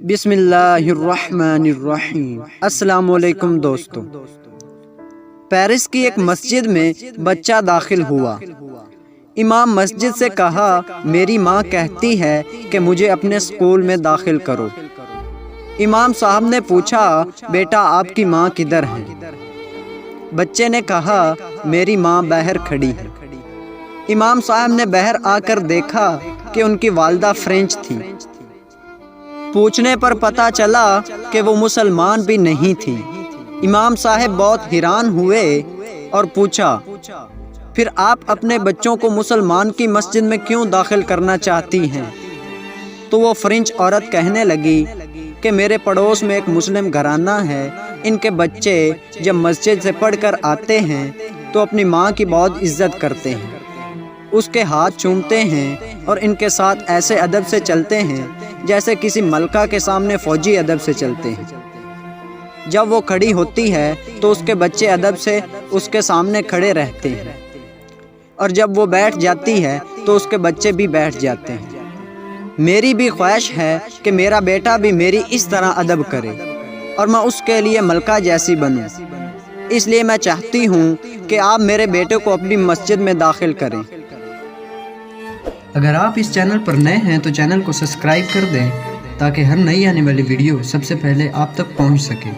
بسم اللہ الرحمن الرحیم۔ السلام علیکم دوستو۔ پیرس کی ایک مسجد میں بچہ داخل ہوا۔ امام مسجد سے کہا، میری ماں کہتی ہے کہ مجھے اپنے اسکول میں داخل کرو۔ امام صاحب نے پوچھا، بیٹا آپ کی ماں کدھر ہے؟ بچے نے کہا، میری ماں باہر کھڑی ہے۔ امام صاحب نے باہر آ کر دیکھا کہ ان کی والدہ فرینچ تھی۔ پوچھنے پر پتہ چلا کہ وہ مسلمان بھی نہیں تھی۔ امام صاحب بہت حیران ہوئے اور پوچھا، پھر آپ اپنے بچوں کو مسلمان کی مسجد میں کیوں داخل کرنا چاہتی ہیں؟ تو وہ فرینچ عورت کہنے لگی کہ میرے پڑوس میں ایک مسلم گھرانہ ہے، ان کے بچے جب مسجد سے پڑھ کر آتے ہیں تو اپنی ماں کی بہت عزت کرتے ہیں، اس کے ہاتھ چومتے ہیں اور ان کے ساتھ ایسے ادب سے چلتے ہیں جیسے کسی ملکہ کے سامنے فوجی ادب سے چلتے ہیں۔ جب وہ کھڑی ہوتی ہے تو اس کے بچے ادب سے اس کے سامنے کھڑے رہتے ہیں، اور جب وہ بیٹھ جاتی ہے تو اس کے بچے بھی بیٹھ جاتے ہیں۔ میری بھی خواہش ہے کہ میرا بیٹا بھی میری اس طرح ادب کرے اور میں اس کے لیے ملکہ جیسی بنوں، اس لیے میں چاہتی ہوں کہ آپ میرے بیٹے کو اپنی مسجد میں داخل کریں۔ اگر آپ اس چینل پر نئے ہیں تو چینل کو سبسکرائب کر دیں تاکہ ہر نئی آنے والی ویڈیو سب سے پہلے آپ تک پہنچ سکے۔